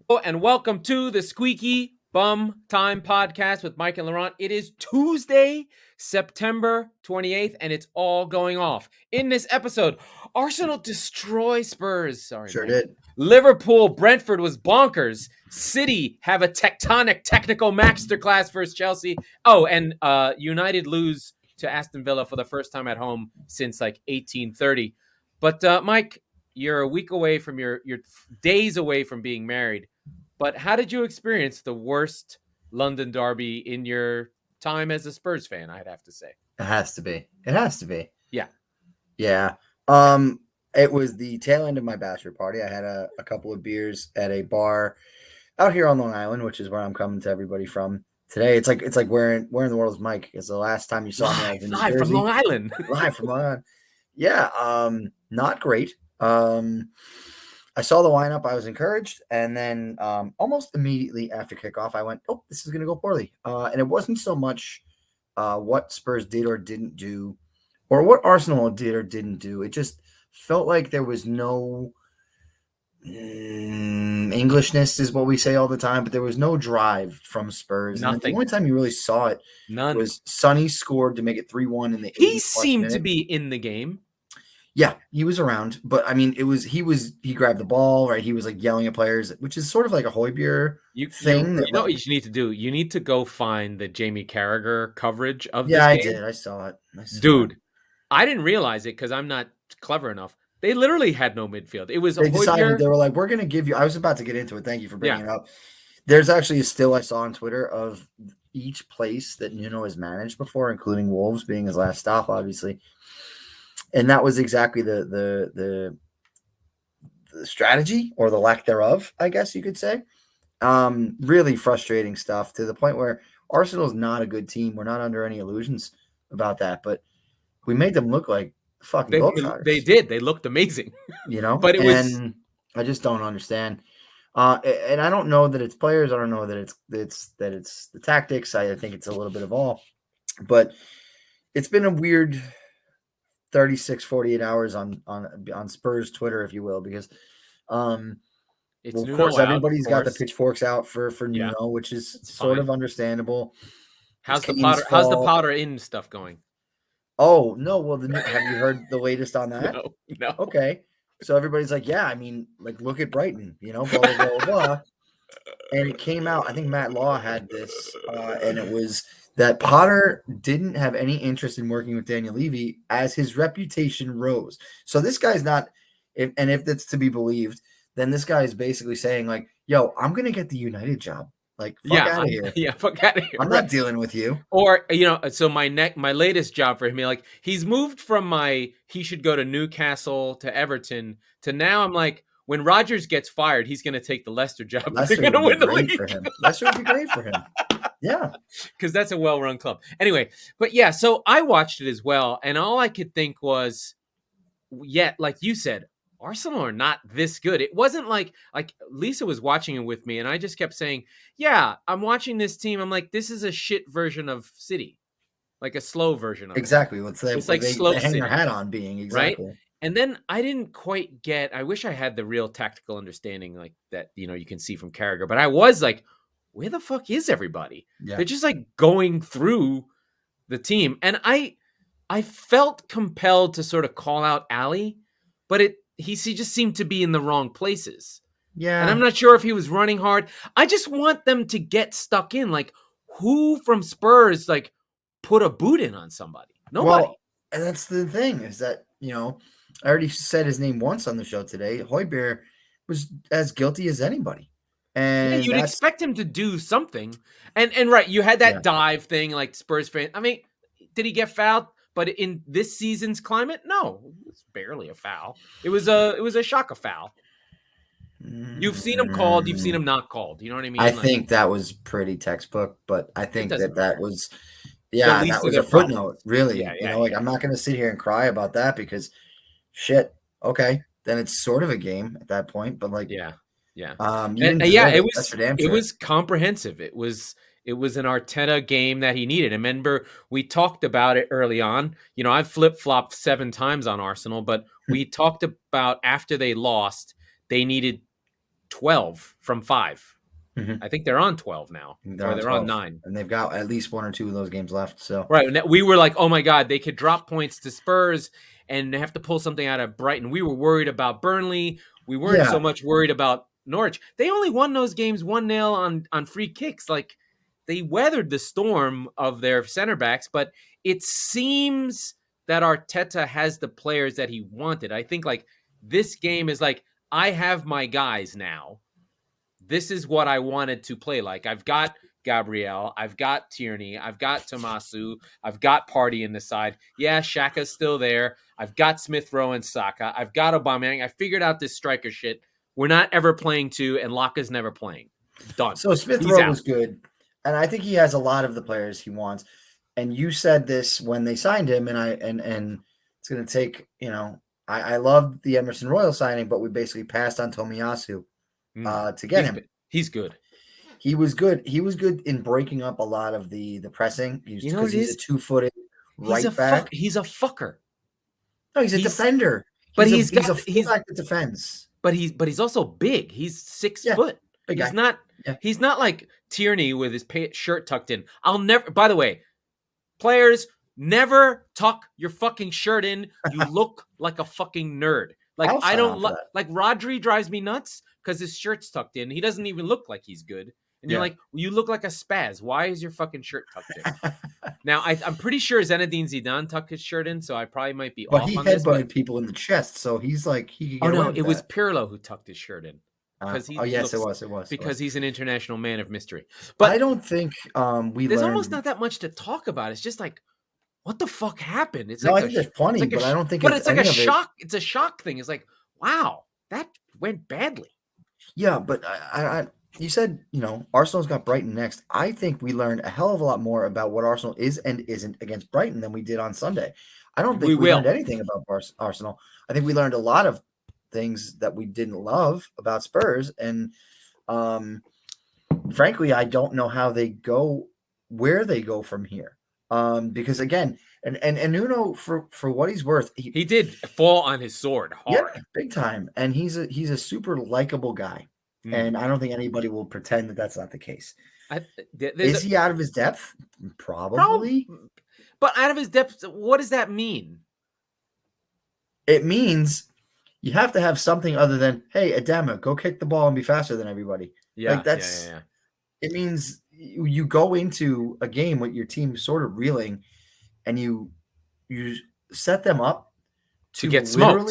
Hello and welcome to the Squeaky Bum Time Podcast with Mike and Laurent. It is Tuesday, September 28th, and it's all going off. In this episode, Arsenal destroy Spurs. Sure did. Liverpool, Brentford was bonkers. City have a tectonic technical masterclass versus Chelsea. Oh, and United lose to Aston Villa for the first time at home since like 1830. But Mike, you're a week away from your days away from being married. But how did you experience the worst London derby in your time as a Spurs fan? I'd have to say it has to be. It has to be. Yeah. It was the tail end of my bachelor party. I had a couple of beers at a bar out here on Long Island, which is where I'm coming to everybody from today. It's like where in the world is Mike? It's the last time you saw me. I was in New Live Jersey. from Long Island. Live from Long Island. Yeah. Not great. I saw the lineup. I was encouraged. And then almost immediately after kickoff, I went, oh, this is going to go poorly. And it wasn't so much what Spurs did or didn't do or what Arsenal did or didn't do. It just felt like there was no Englishness is what we say all the time, but there was no drive from Spurs. Nothing. And the only time you really saw it was Sonny scored to make it 3-1 in the 80th He seemed minute. to be in the game. Yeah, he was around, but I mean, he grabbed the ball, right? He was like yelling at players, which is sort of like a Højbjerg thing. You know what you need to do? You need to go find the Jamie Carragher coverage of this game. I did. I saw it. Dude, I didn't realize it because I'm not clever enough. They literally had no midfield. It was they decided they were like, we're going to give you. I was about to get into it. Thank you for bringing it up. There's actually a still I saw on Twitter of each place that Nuno has managed before, including Wolves being his last stop, obviously. And that was exactly the strategy or the lack thereof, I guess you could say. Really frustrating stuff to the point where Arsenal's not a good team. We're not under any illusions about that, but we made them look like fucking goalkeepers. They did. They looked amazing. But I just don't understand. And I don't know that it's players. I don't know that it's the tactics. I think it's a little bit of all. But it's been a weird 36, 48 hours on Spurs Twitter, if you will, because of course everybody's got the pitchforks out for Nuno, which is sort of understandable. How's the Potter in stuff going? Oh no! Well, have you heard the latest on that? No. Okay, so everybody's like, yeah, I mean, like look at Brighton, blah blah blah blah. And it came out. I think Matt Law had this, and it was that Potter didn't have any interest in working with Daniel Levy as his reputation rose. So this guy's not, if that's to be believed, then this guy is basically saying like, yo, I'm going to get the United job. Like, fuck out of here. Yeah, fuck out of here. I'm not dealing with you. Or, so my latest job for him, like he's moved from he should go to Newcastle to Everton to now I'm like, when Rodgers gets fired, he's going to take the Leicester job. Leicester would be great for him. Leicester would be great for him. Yeah. Because that's a well-run club. Anyway, but yeah, so I watched it as well, and all I could think was, like you said, Arsenal are not this good. It wasn't like Lisa was watching it with me, and I just kept saying, yeah, I'm watching this team. I'm like, this is a shit version of City. Like a slow version of exactly. it. It's like slow they hang their hat on being, exactly. Right? And then I didn't quite get, I wish I had the real tactical understanding like that, you can see from Carragher, but I was like, where the fuck is everybody? Yeah. They're just like going through the team. And I felt compelled to sort of call out Ali, but he just seemed to be in the wrong places. Yeah. And I'm not sure if he was running hard. I just want them to get stuck in. Like, who from Spurs, like, put a boot in on somebody? Nobody. Well, and that's the thing is that, I already said his name once on the show today. Højbjerg was as guilty as anybody. And you'd expect him to do something. And right, you had that dive thing like Spurs fan. I mean, did he get fouled? But in this season's climate, no. It was barely a foul. It was a shock of foul. You've seen him called, you've seen him not called. You know what I mean? I think that was pretty textbook, but I think that was that was a footnote, really. Yeah, I'm not going to sit here and cry about that because shit, okay, then it's sort of a game at that point, but like it was comprehensive. It was an Arteta game that he needed. I remember we talked about it early on. I've flip-flopped 7 times on Arsenal, but we talked about after they lost, they needed 12 from 5. Mhm. I think they're on 12 now, they're on 9. And they've got at least 1 or 2 of those games left. So Right. And we were like, oh my God, they could drop points to Spurs and have to pull something out of Brighton. We were worried about Burnley. We weren't so much worried about Norwich. They only won those games 1-0 on free kicks. Like, they weathered the storm of their center backs, but it seems that Arteta has the players that he wanted. I think like this game is like, I have my guys now. This is what I wanted to play like. I've got Gabriel, I've got Tierney, I've got Tomasu, I've got Partey in the side. Yeah, Xhaka's still there. I've got Smith Rowe and Saka. I've got Aubameyang. I figured out this striker shit. We're not ever playing 2, and Laka's never playing. Done. So Smith Rowe was good, and I think he has a lot of the players he wants. And you said this when they signed him, and it's going to take, I love the Emerson Royal signing, but we basically passed on Tomiyasu to get him. He's good. He was good. He was good in breaking up a lot of the pressing. He's a 2-footed right back. He's a fucker. No, he's a defender. But he's a fullback that defends. But he's also big. He's 6 foot. Big he's guy. not. Yeah. He's not like Tierney with his shirt tucked in. I'll never. By the way, players, never tuck your fucking shirt in. You look like a fucking nerd. Like I don't like Rodri drives me nuts because his shirt's tucked in. He doesn't even look like he's good. And you're like, you look like a spaz. Why is your fucking shirt tucked in? Now, I'm pretty sure Zinedine Zidane tucked his shirt in, so I probably might be off on this. But he headbutted people in the chest, so he's like, he could get away with it was Pirlo who tucked his shirt in. It was. Because he's an international man of mystery. But I don't think there's almost not that much to talk about. It's just like, what the fuck happened? It's I think there's plenty, but I don't think it's like a shock. It's a shock thing. It's like, wow, that went badly. Yeah, but I you said, Arsenal's got Brighton next. I think we learned a hell of a lot more about what Arsenal is and isn't against Brighton than we did on Sunday. I don't think we learned anything about Arsenal. I think we learned a lot of things that we didn't love about Spurs. And frankly, I don't know where they go from here. Because again, and Nuno, for what he's worth, he did fall on his sword hard. Yeah, big time. And he's a super likable guy. And I don't think anybody will pretend that that's not the case. Is he out of his depth? Probably. But out of his depth, what does that mean? It means you have to have something other than, hey, Adama, go kick the ball and be faster than everybody. Yeah, It means you go into a game with your team sort of reeling, and you set them up to get smoked.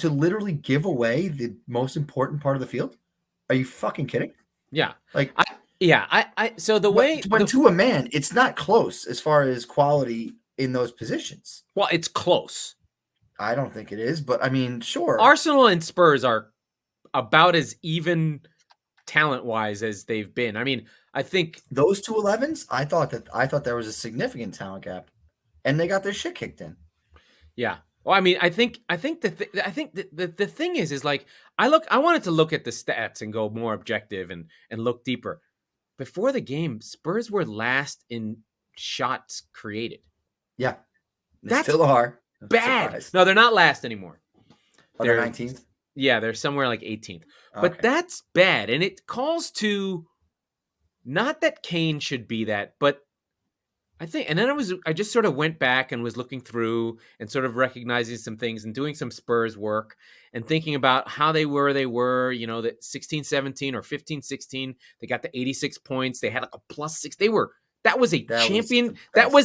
To literally give away the most important part of the field. Are you fucking kidding? Yeah. So to a man, it's not close as far as quality in those positions. Well, it's close. I don't think it is, but I mean, sure. Arsenal and Spurs are about as even talent-wise as they've been. I mean, I think those 2 11s, I thought there was a significant talent gap, and they got their shit kicked in. Yeah. Well, I mean, I think the thing is like I wanted to look at the stats and go more objective and look deeper. Before the game, Spurs were last in shots created. Yeah, they still are. Bad. No, they're not last anymore. They're 19th. Yeah, they're somewhere like 18th. Okay. But that's bad, and it calls to not that Kane should be that, but I think, and then I just sort of went back and was looking through and sort of recognizing some things and doing some Spurs work and thinking about how they were, the 16-17 or 15-16, they got the 86 points. They had like a +6. That was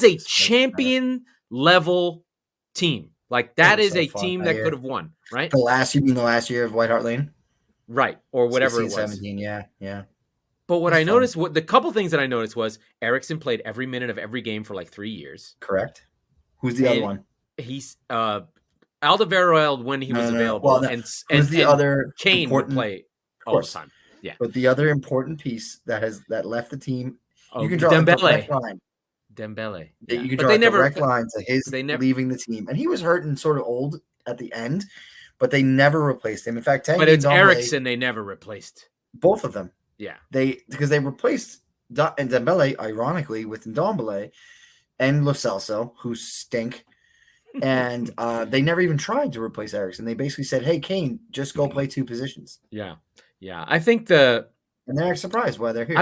a champion level team. Like that is a team that could have won, right? The last year of White Hart Lane? Right. Or whatever 16, it was. 17, yeah. But what I noticed, the couple things that I noticed was Eriksen played every minute of every game for like 3 years. Correct. Who's the other one? He's Alderweireld when he was available. Well, and the other Kane would play all the time. Yeah. But the other important piece that left the team, you can draw Dembele. a direct line. Dembele. Yeah. You can draw a direct line to his leaving the team. And he was hurt and sort of old at the end, but they never replaced him. In fact, but it's Eriksen they never replaced. Both of them. Yeah. Because they replaced Dembele, ironically, with Ndombele and Lo Celso, who stink. And they never even tried to replace Eriksen. They basically said, hey, Kane, just go play 2 positions. Yeah. Yeah. I think the And they're surprised why they're here.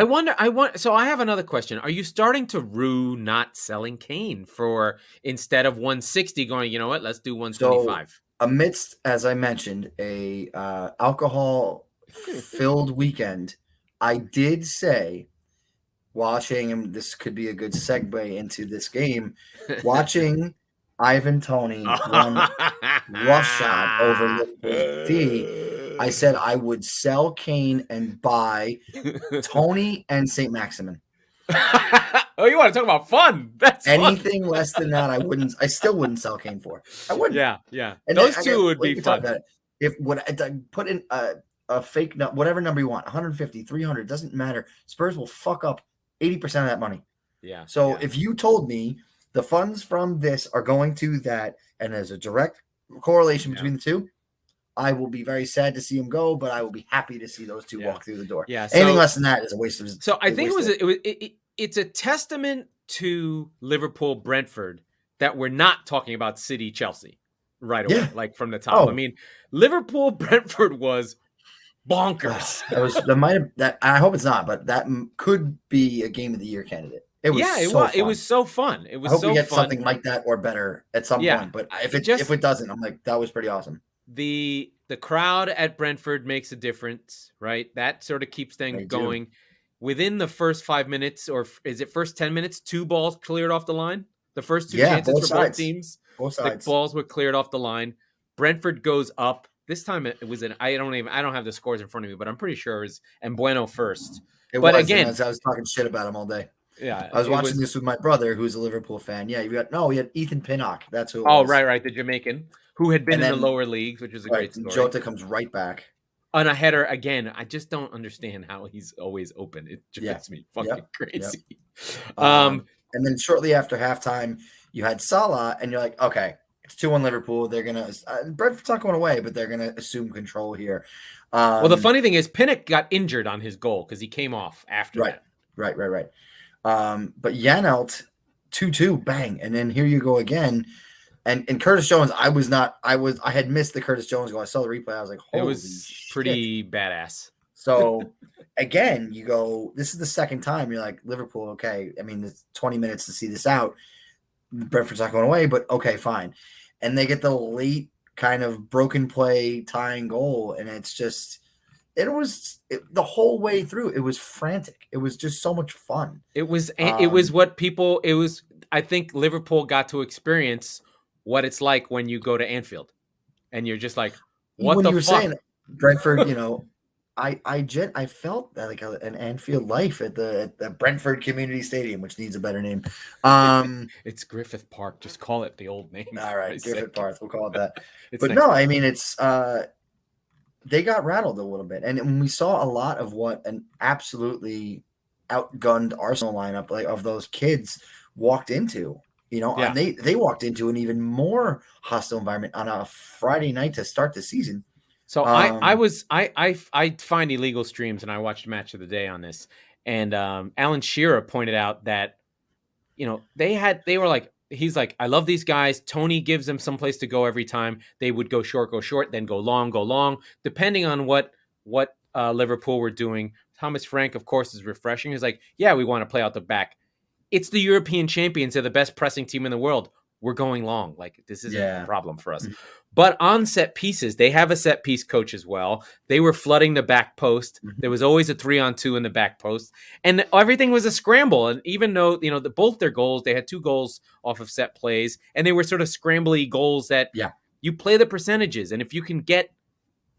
So I have another question. Are you starting to rue not selling Kane for instead of 160 going, you know what, let's do 125? Amidst, as I mentioned, a alcohol filled weekend, I did say watching, and this could be a good segue into this game, watching Ivan Toney run roughshod over Liverpool's D, I said I would sell Kane and buy Toney and St. Maximin. Oh, you want to talk about fun? That's anything fun. less than that. I still wouldn't sell Kane for. I wouldn't. Yeah. And those two would be fun. If I put in a fake whatever number you want, 150, 300, doesn't matter. Spurs will fuck up 80% of that money. Yeah. So if you told me the funds from this are going to that, and there's a direct correlation between the two, I will be very sad to see him go, but I will be happy to see those two walk through the door. Yeah. Anything less than that is a waste of. So I think it's a testament to Liverpool Brentford that we're not talking about City Chelsea right away, like from the top. I mean, Liverpool Brentford was bonkers. I hope it's not, but that could be a game of the year candidate. It was it was so fun. It was I hope so we get fun. Something like that or better at some point. But if it doesn't, I'm like, that was pretty awesome. The crowd at Brentford makes a difference, right? That sort of keeps things going. Within the first 5 minutes, or is it first 10 minutes, 2 balls cleared off the line? The first 2 chances for both teams, both sides. The balls were cleared off the line. Brentford goes up. This time it was I don't have the scores in front of me, but I'm pretty sure it was Mbueno first. Again, I was talking shit about him all day. Yeah, I was watching this with my brother, who's a Liverpool fan. Yeah, we had Ethan Pinnock. That's who. Right, the Jamaican who had been in the lower leagues, which is a great story. Jota comes right back on a header again. I just don't understand how he's always open. It drives me fucking crazy. And then shortly after halftime, you had Salah, and you're like, okay, it's 2-1 Liverpool. They're gonna Brentford's not going away, but they're gonna assume control here. Well, the funny thing is, Pinnock got injured on his goal because he came off after that. Right. But Janelt 2-2, bang, and then here you go again. And Curtis Jones, I had missed the Curtis Jones goal. I saw the replay. I was like, holy, it was pretty badass. So again, you go, this is the second time you're like, Liverpool, okay. I mean, it's 20 minutes to see this out. Brentford's not going away, but okay, fine. And they get the late kind of broken play tying goal, and it's just the whole way through. It was frantic. It was just so much fun. It was I think Liverpool got to experience what it's like when you go to Anfield, and you're just like, what when the you were fuck? Saying Brentford, I felt that like an Anfield life at the Brentford Community Stadium, which needs a better name. It's Griffith Park. Just call it the old name. All right, Griffith Park. We'll call it that. But no, I mean, it's they got rattled a little bit, and we saw a lot of what an absolutely outgunned Arsenal lineup of those kids walked into. And they walked into an even more hostile environment on a Friday night to start the season. So I find illegal streams, and I watched Match of the Day on this, and Alan Shearer pointed out that they were like, he's like, I love these guys. Tony gives them someplace to go every time. They would go short, then go long, depending on what Liverpool were doing. Thomas Frank, of course, is refreshing. He's like, yeah, we want to play out the back. It's the European champions. They're the best pressing team in the world. We're going long. Like, this isn't a problem for us. But on set pieces, they have a set piece coach as well. They were flooding the back post. There was always a 3-on-2 in the back post. And everything was a scramble. And even though, both their goals, they had 2 goals off of set plays. And they were sort of scrambly goals that you play the percentages. And if you can get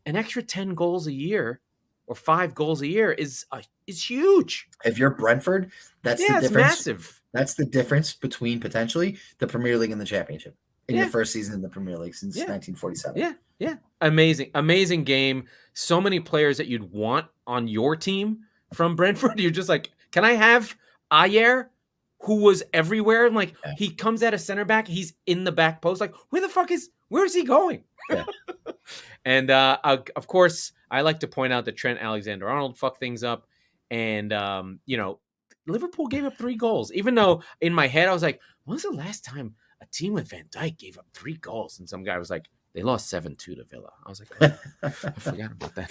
an extra 10 goals a year or 5 goals a year is huge. If you're Brentford, that's the difference. It's massive. That's the difference between potentially the Premier League and the Championship in your first season in the Premier League since 1947. Yeah. Amazing game. So many players that you'd want on your team from Brentford. You're just like, can I have Ayer, who was everywhere? And he comes at a center back. He's in the back post. Like, where is he going? Yeah. And of course, I like to point out that Trent Alexander-Arnold fucked things up. And, Liverpool gave up 3 goals, even though in my head I was like, when was the last time a team with Van Dijk gave up 3 goals? And some guy was like, they lost 7-2 to Villa. I was like, I forgot about that.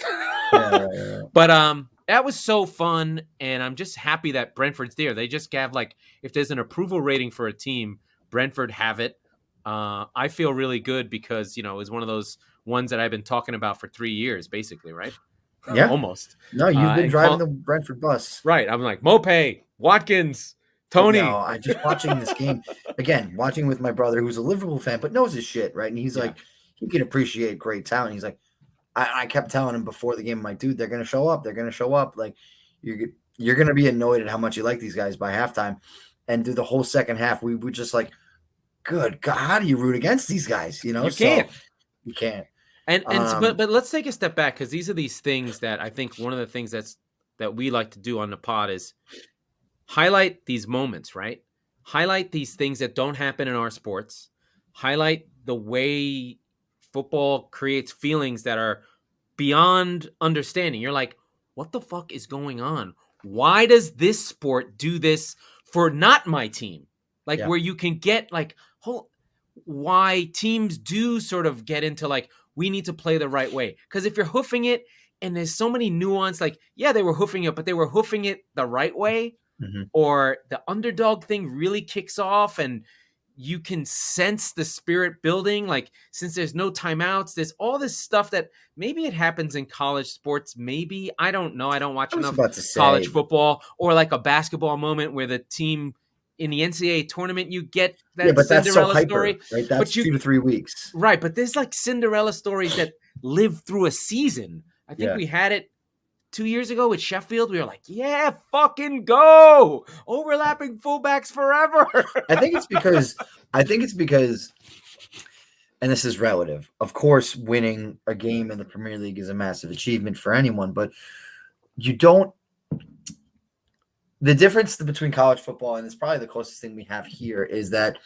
Yeah, right. But that was so fun, and I'm just happy that Brentford's there. They just have like, if there's an approval rating for a team, Brentford have it. I feel really good because it was one of those ones that I've been talking about for 3 years, basically, right? Yeah. Almost. No, you've been And driving the Brentford bus. right. I'm like Mope, Watkins, Tony. No, I just watching this game again, watching with my brother who's a Liverpool fan but knows his shit, right? And he's like, he can appreciate great talent. He's like, I kept telling him before the game, I'm like, dude, they're gonna show up. They're gonna show up. Like, you're gonna be annoyed at how much you like these guys by halftime. And through the whole second half, we were just like, good God, how do you root against these guys? You can't. You can't. But let's take a step back, because these are these things that I think one of the things that we like to do on the pod is highlight these moments, right? Highlight these things that don't happen in our sports. Highlight the way football creates feelings that are beyond understanding. You're like, what the fuck is going on? Why does this sport do this for not my team? Like, where you can get like, why teams do sort of get into like, we need to play the right way. Because if you're hoofing it, and there's so many nuance, like, yeah, they were hoofing it, but they were hoofing it the right way. Mm-hmm. Or the underdog thing really kicks off and you can sense the spirit building. Like, since there's no timeouts, there's all this stuff that maybe it happens in college sports. Maybe, I don't know. I don't watch enough college football, or like a basketball moment where the team in the NCAA tournament, you get that but Cinderella that's so story. Hyper, right? That's 2 to 3 weeks. Right. But there's like Cinderella stories that live through a season. I think we had it 2 years ago with Sheffield. We were like, yeah, fucking go. Overlapping fullbacks forever. I think it's because, and this is relative. Of course, winning a game in the Premier League is a massive achievement for anyone, but the difference between college football, and it's probably the closest thing we have here, is that,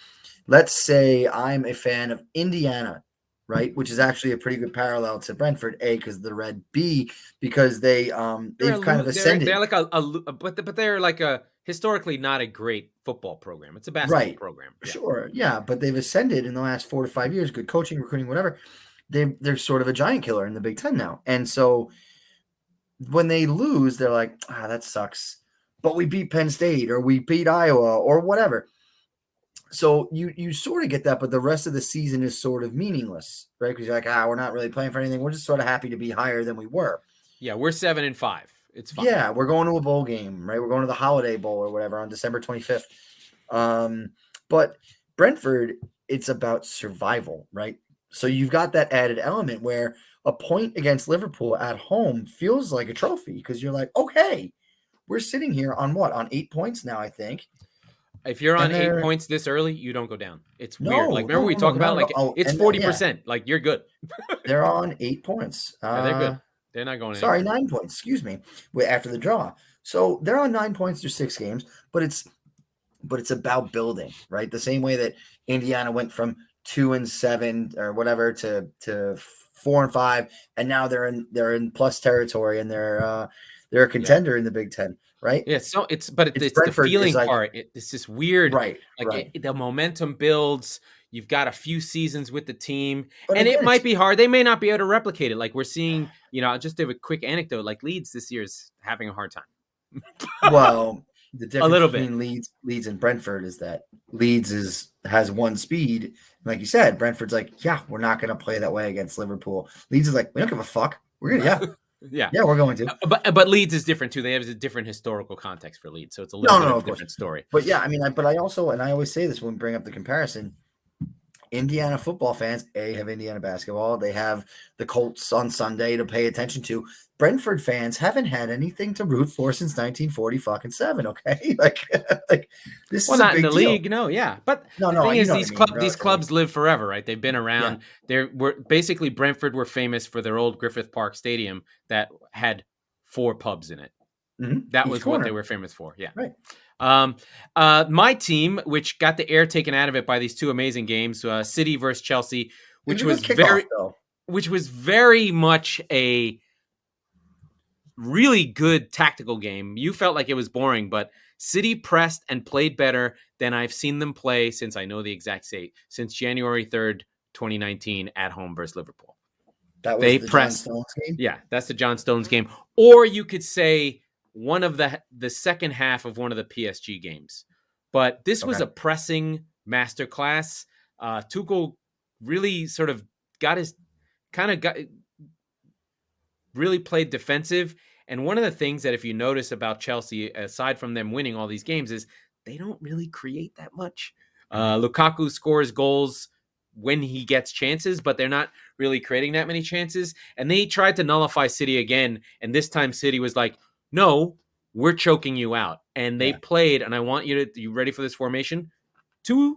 let's say I'm a fan of Indiana, right? Which is actually a pretty good parallel to Brentford, A, because of the red, B, because they've kind of ascended. They're like but they're like a historically not a great football program. It's a basketball program. Yeah. Sure, yeah, but they've ascended in the last 4 to 5 years. Good coaching, recruiting, whatever. They're sort of a giant killer in the Big Ten now, and so when they lose, they're like, that sucks. But we beat Penn State, or we beat Iowa, or whatever. So you sort of get that, but the rest of the season is sort of meaningless, right? Because you're like, we're not really playing for anything. We're just sort of happy to be higher than we were. Yeah, we're 7-5. It's fine. Yeah, we're going to a bowl game, right? We're going to the Holiday Bowl or whatever on December 25th. But Brentford, it's about survival, right? So you've got that added element where a point against Liverpool at home feels like a trophy, because you're like, okay, we're sitting here on what? On 8 points now, I think. If you're on 8 points this early, you don't go down. It's weird. Like, remember we talked about like it's 40%. Like, you're good. They're on 8 points. They're good. They're not going. Sorry, 9 points. Excuse me. After the draw, so they're on 9 points through 6 games. But it's about building, right? The same way that Indiana went from 2-7 or whatever to 4-5, and now they're in plus territory, and they're a contender in the Big Ten, right? Yeah. So it's the feeling part. It's just weird, right? Like the momentum builds. You've got a few seasons with the team, but and it might be hard. They may not be able to replicate it. Like we're seeing, I'll just give a quick anecdote. Like Leeds this year is having a hard time. Well, the difference between Leeds and Brentford is that Leeds has one speed. Like you said, Brentford's like, yeah, we're not going to play that way against Liverpool. Leeds is like, we don't give a fuck. We're going to, yeah, we're going to. But Leeds is different too. They have a different historical context for Leeds, so it's a little bit of a different story. But yeah, I mean, I also, and I always say this when we bring up the comparison, Indiana football fans, have Indiana basketball. They have the Colts on Sunday to pay attention to. Brentford fans haven't had anything to root for since 1947. Okay, like this is not a big in the deal. League, no, yeah, but the thing is, these clubs live forever, right? They've been around. Yeah. Basically Brentford were famous for their old Griffith Park Stadium that had 4 pubs in it. Mm-hmm. That was what they were famous for. Yeah, right. My team, which got the air taken out of it by these 2 amazing games, City versus Chelsea, which was very much a really good tactical game. You felt like it was boring, but City pressed and played better than I've seen them play since I know the exact date, since January 3rd, 2019 at home versus Liverpool. That was They the John pressed. Stones game? Yeah, that's the John Stones game. Or you could say one of the second half of one of the PSG games. But this was Okay. a pressing masterclass. Tuchel really sort of got really played defensive. And one of the things that if you notice about Chelsea, aside from them winning all these games, is they don't really create that much. Lukaku scores goals when he gets chances, but they're not really creating that many chances. And they tried to nullify City again. And this time City was like, no, we're choking you out. And they played, and I want you ready for this formation? 2-2-4.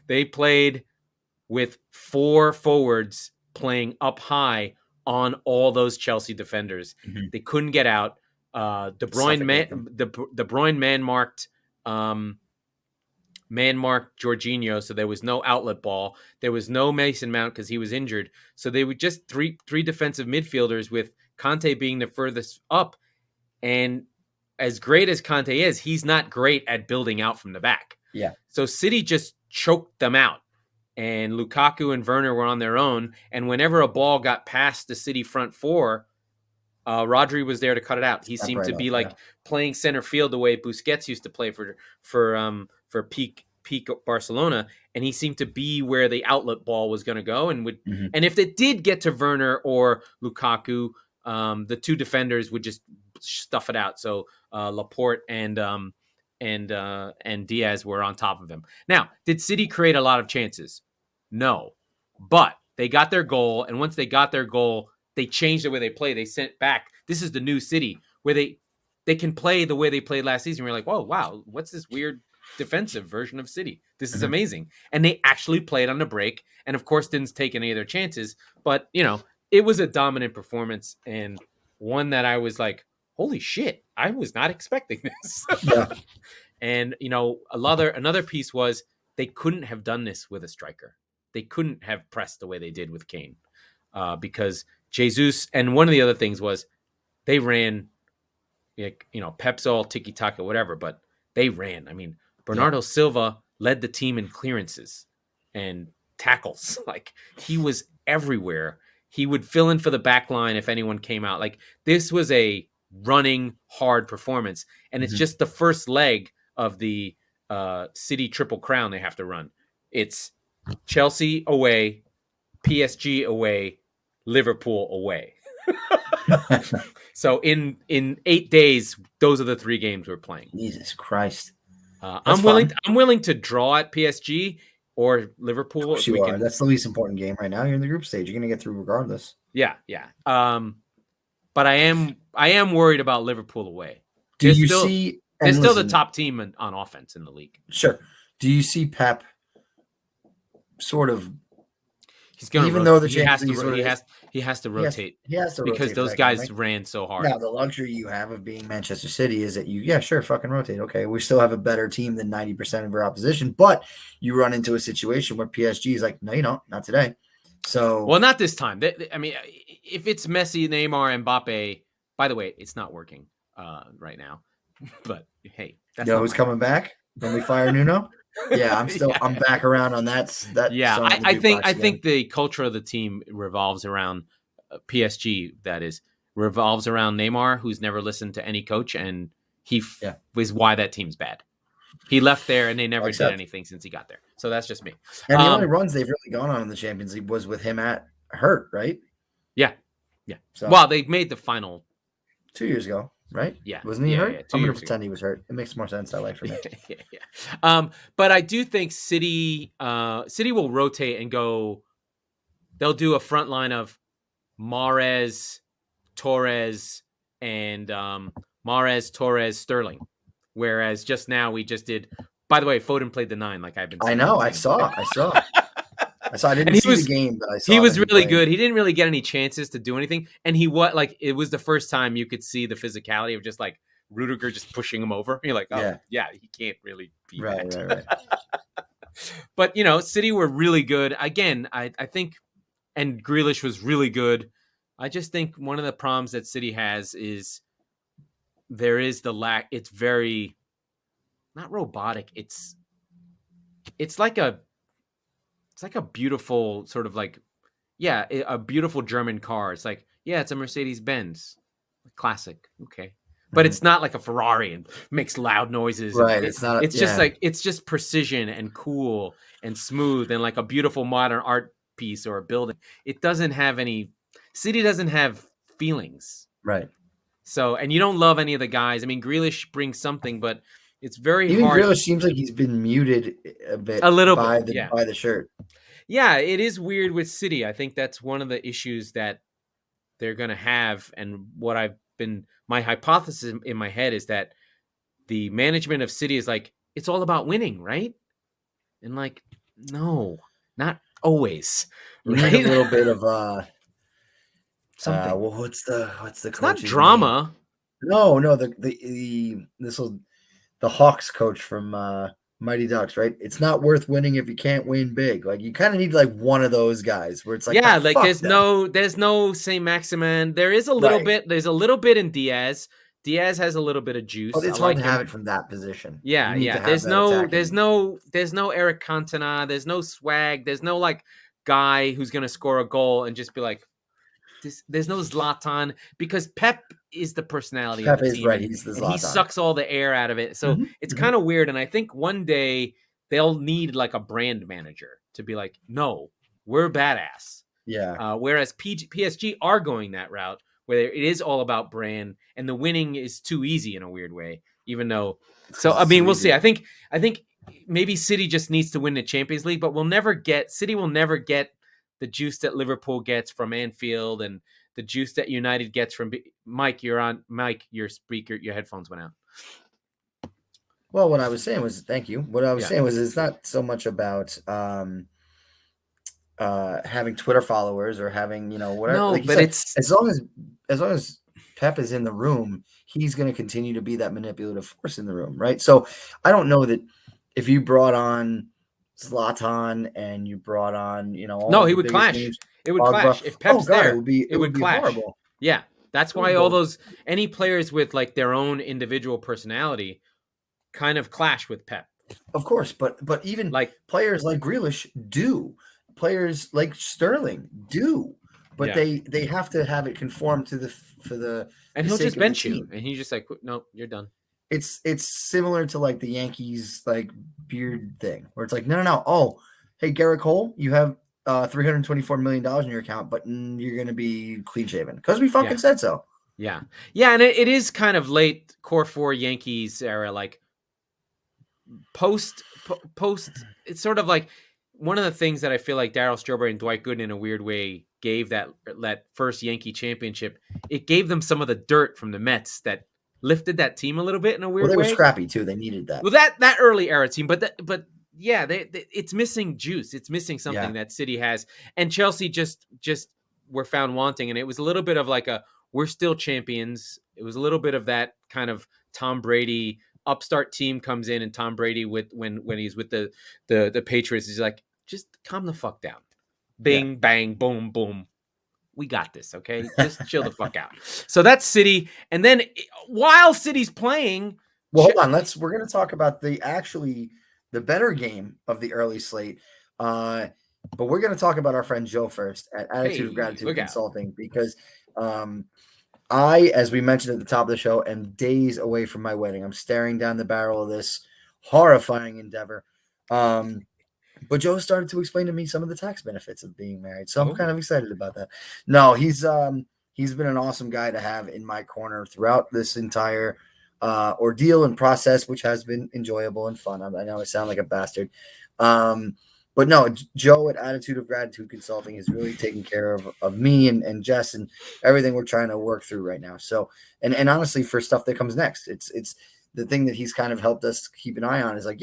They played with 4 forwards playing up high on all those Chelsea defenders. Mm-hmm. They couldn't get out. De Bruyne man-marked Jorginho, so there was no outlet ball. There was no Mason Mount because he was injured. So they were just three defensive midfielders, with Conte being the furthest up. And as great as Conte is, he's not great at building out from the back. Yeah. So City just choked them out. And Lukaku and Werner were on their own. And whenever a ball got past the City front four, Rodri was there to cut it out. He seemed to be playing center field the way Busquets used to play for peak Barcelona, and he seemed to be where the outlet ball was going to go. And and if it did get to Werner or Lukaku, the 2 defenders would just stuff it out. So Laporte and Diaz were on top of him. Now, did City create a lot of chances? No, but they got their goal, and once they got their goal, they changed the way they play. They sent back. This is the new City where they can play the way they played last season. We're like, whoa, wow, what's this weird defensive version of City? This is amazing. And they actually played on the break, and of course didn't take any of their chances. But it was a dominant performance, and one that I was like, holy shit, I was not expecting this. Yeah. And another piece was they couldn't have done this with a striker. They couldn't have pressed the way they did with Kane, because Jesus. And one of the other things was they ran, Pep's all tiki taka, whatever, but they ran. I mean, Bernardo Silva led the team in clearances and tackles. Like, he was everywhere. He would fill in for the back line if anyone came out. Like, this was a running hard performance, and it's just the first leg of the City Triple Crown they have to run. It's Chelsea away, PSG away, Liverpool away. So in 8 days, those are the 3 games we're playing. Jesus Christ! I'm willing to draw at PSG or Liverpool. If you are. That's the least important game right now. You're in the group stage. You're going to get through regardless. Yeah. But I am worried about Liverpool away. Do you see? They're still the top team on offense in the league. Sure. Do you see Pep sort of? He's going to, even though the he has to rotate. He has to because rotate those guys ran so hard. Now the luxury you have of being Manchester City is that fucking rotate. Okay, we still have a better team than 90% of our opposition, but you run into a situation where PSG is like, no, you don't, not today. So, well, not this time. I mean, if it's Messi, Neymar, Mbappe, by the way, it's not working right now. But hey, that's who's coming back when we fire Nuno? Yeah, I'm back around on that. Yeah, I think the culture of the team revolves around PSG. That is, revolves around Neymar, who's never listened to any coach, and he was why that team's bad. He left there, and they never did anything since he got there. So that's just me. And the only runs they've really gone on in the Champions League was with him at hurt, right? Yeah. So, well, they made the final 2 years ago, right? Yeah, wasn't he hurt? Yeah, I'm gonna pretend he was hurt. It makes more sense that way for me. Yeah. But I do think City will rotate and go. They'll do a front line of Mahrez, Torres, and Sterling. Whereas just now we just did. By the way, Foden played the 9, like I've been saying. I know. I saw. I didn't see the game, but I saw. He was really good. He didn't really get any chances to do anything, and it was the first time you could see the physicality of just like Rudiger just pushing him over. You're like, oh yeah, he can't really be right. But City were really good again. I think, and Grealish was really good. I just think one of the problems that City has is there is the lack. It's very not robotic. It's like a it's like a beautiful sort of like, yeah, a beautiful German car. It's like, yeah, it's a Mercedes-Benz. Classic. Okay. But it's not like a Ferrari and makes loud noises. And Right. It's not. it's just like, it's just precision and cool and smooth and like a beautiful modern art piece or a building. It doesn't have any, City doesn't have feelings. Right. So, and you don't love any of the guys. I mean, Grealish brings something, but it's very Even hard. Grealish seems like he's been muted A little by bit, yeah. by the shirt. Yeah, it is weird with City. I think that's one of the issues that they're going to have. And what my hypothesis in my head is that the management of City is like, it's all about winning, right? And like, no, not always. You right? need a little bit of something. Well, what's the It's not drama. Name? No, the Hawks coach from Mighty Ducks, right? It's not worth winning if you can't win big. Like you kind of need like one of those guys where it's like, yeah, like there's no Saint Maximin. There is a little bit. There's a little bit in Diaz. Diaz has a little bit of juice. Well, it's hard to have it from that position. Yeah. There's no Eric Cantona. There's no swag. There's no like guy who's gonna score a goal and just be like, there's no Zlatan, because Pep is the personality of the team. Right. He's the Zlatan. And he sucks all the air out of it. So it's kind of weird. And I think one day they'll need like a brand manager to be like, no, we're badass. Yeah. Whereas PSG are going that route where it is all about brand and the winning is too easy in a weird way, even though. So, I mean, we'll see. I think maybe City just needs to win the Champions League, but City will never get the juice that Liverpool gets from Anfield and the juice that United gets from Mike. Your speaker, your headphones went out. Well, what I was saying was, thank you. What I was saying was, it's not so much about having Twitter followers or having, whatever. No, like but said, it's as long as Pep is in the room, he's going to continue to be that manipulative force in the room, right? So I don't know that if you brought on Zlatan and you brought on, all he would clash. It would clash if Pep's there. It would clash. Horrible. Yeah, that's why any players with like their own individual personality kind of clash with Pep. Of course, but even like players like Grealish do, players like Sterling do, but they have to have it conform to the and he'll just bench you, and he's just like, no, you're done. It's similar to like the Yankees like beard thing where it's like, no. Oh, hey, Garrett Cole, you have $324 million in your account, but you're going to be clean shaven because we fucking said so. Yeah. And it is kind of late core 4 Yankees era, like post. It's sort of like one of the things that I feel like Darryl Strawberry and Dwight Gooden in a weird way gave that first Yankee championship. It gave them some of the dirt from the Mets that lifted that team a little bit in a weird way. They were scrappy too. They needed that. Well, that early era team, but yeah, it's missing juice. It's missing something that City has, and Chelsea just were found wanting. And it was a little bit of like we're still champions. It was a little bit of that kind of Tom Brady upstart team comes in, and Tom Brady when he's with the Patriots, he's like, just calm the fuck down. Bing, bang, boom, boom. We got this, okay? Just chill the fuck out. So that's City. And then while City's playing... Well, hold on. We're going to talk about the better game of the early slate. But we're going to talk about our friend Joe first at Attitude of Gratitude Consulting because I, as we mentioned at the top of the show, am days away from my wedding. I'm staring down the barrel of this horrifying endeavor. But Joe started to explain to me some of the tax benefits of being married. So I'm kind of excited about that. No, he's been an awesome guy to have in my corner throughout this entire ordeal and process, which has been enjoyable and fun. I know I sound like a bastard. But no, Joe at Attitude of Gratitude Consulting is really taking care of me and Jess and everything we're trying to work through right now. So, and honestly, for stuff that comes next, it's the thing that he's kind of helped us keep an eye on is like,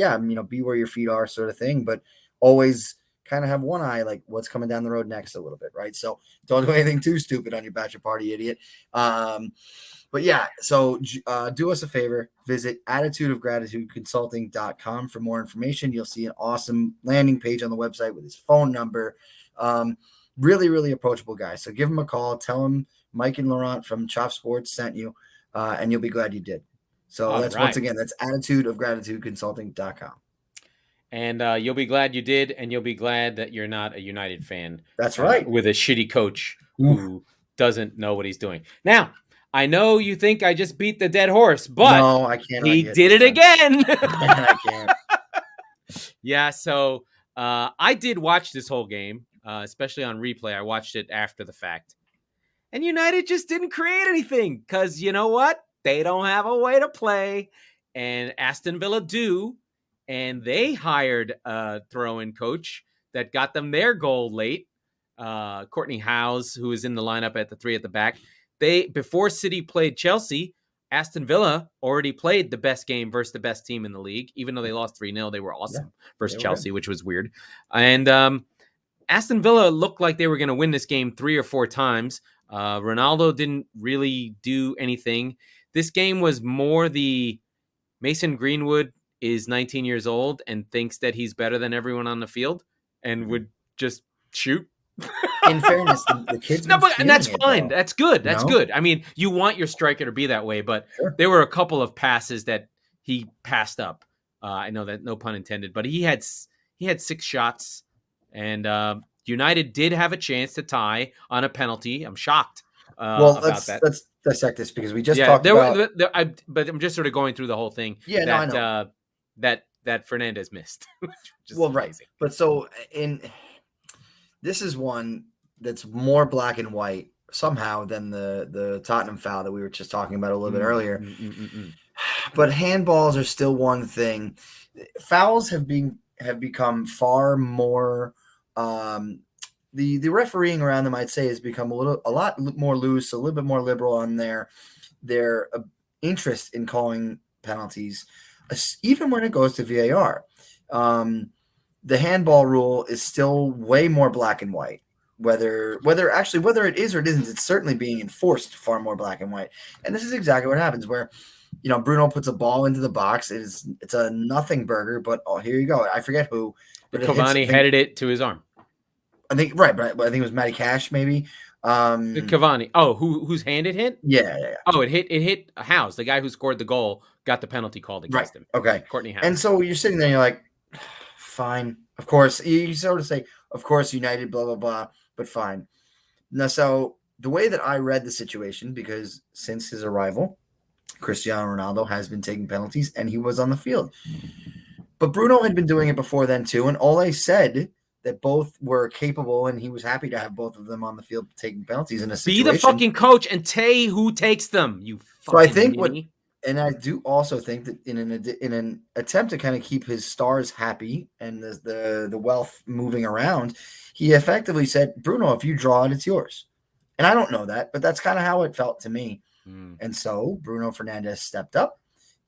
be where your feet are sort of thing, but always kind of have one eye, like what's coming down the road next a little bit. Right. So don't do anything too stupid on your bachelor party, idiot. But yeah, so do us a favor, visit attitudeofgratitudeconsulting.com for more information. You'll see an awesome landing page on the website with his phone number. Really, really approachable guy. So give him a call, tell him Mike and Laurent from Chop Sports sent you, and you'll be glad you did. So once again, that's attitudeofgratitudeconsulting.com. And you'll be glad you did, and you'll be glad that you're not a United fan. That's right. With a shitty coach Oof. who doesn't know what he's doing. Now, I know you think I just beat the dead horse, but No, I can't. he did it again. I can't. Yeah, so I did watch this whole game, especially on replay. I watched it after the fact. And United just didn't create anything because you know what? They don't have a way to play, and Aston Villa do. And they hired a throw-in coach that got them their goal late. Courtney Howes, who was in the lineup at the 3 at the back. Before City played Chelsea, Aston Villa already played the best game versus the best team in the league. Even though they lost 3-0, they were awesome versus Chelsea, which was weird. And Aston Villa looked like they were going to win this game 3 or 4 times. Ronaldo didn't really do anything. This game was more the Mason Greenwood is 19 years old and thinks that he's better than everyone on the field and would just shoot. In fairness, the kids. And that's fine. That's good. That's good. I mean, you want your striker to be that way, but there were a couple of passes that he passed up. I know that, no pun intended, but he had 6 shots, and United did have a chance to tie on a penalty. I'm shocked about that. Let's dissect this because we just talked about. But I'm just sort of going through the whole thing. Yeah, that, I know. That Fernandez missed. Right. But so this is one that's more black and white somehow than the Tottenham foul that we were just talking about a little bit earlier. But handballs are still one thing. Fouls have become far more. The refereeing around them, I'd say, has become a lot more loose, a little bit more liberal on their interest in calling penalties, even when it goes to VAR. The handball rule is still way more black and white. Whether it is or it isn't, it's certainly being enforced far more black and white. And this is exactly what happens where, Bruno puts a ball into the box. It's a nothing burger, but here you go. I forget who. But Cavani headed it to his arm. I think but I think it was Matty Cash maybe. Cavani. Oh, whose hand it hit? Yeah. Oh, it hit Howes, the guy who scored the goal, got the penalty called against him. Okay. Courtney Howes. And so you're sitting there and you're like, fine. Of course. You sort of say, of course, United, blah, blah, blah, but fine. Now, so the way that I read the situation, because since his arrival, Cristiano Ronaldo has been taking penalties and he was on the field. But Bruno had been doing it before then too, and Ole said that both were capable, and he was happy to have both of them on the field taking penalties in a situation. Be the fucking coach and say who takes them. You fucking. So I think and I do also think that in an attempt to kind of keep his stars happy and the wealth moving around, he effectively said, "Bruno, if you draw it, it's yours." And I don't know that, but that's kind of how it felt to me. And so Bruno Fernandes stepped up.